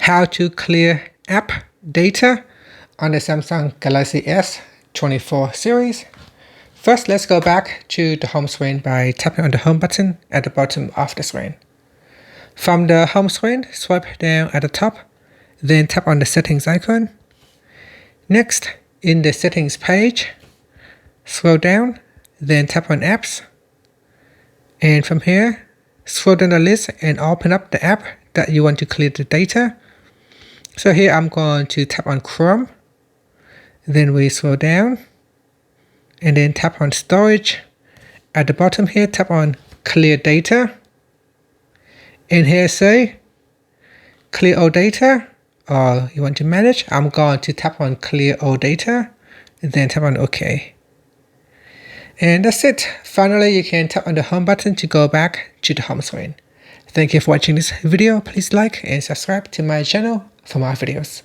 how to clear app data on the Samsung Galaxy S24 series. First, let's go back to the home screen by tapping on the home button at the bottom of the screen. From the home screen, swipe down at the top, then tap on the settings icon. Next, in the settings page, scroll down, then tap on apps. And from here, scroll down the list and open up the app that you want to clear the data. So here I'm going to tap on Chrome. Then we scroll down and then tap on storage. At the bottom here, tap on clear data. And here say clear all data, or you want to manage. I'm going to tap on clear all data and then tap on OK. And that's it. Finally, you can tap on the home button to go back to the home screen. Thank you for watching this video. Please like and subscribe to my channel for more videos.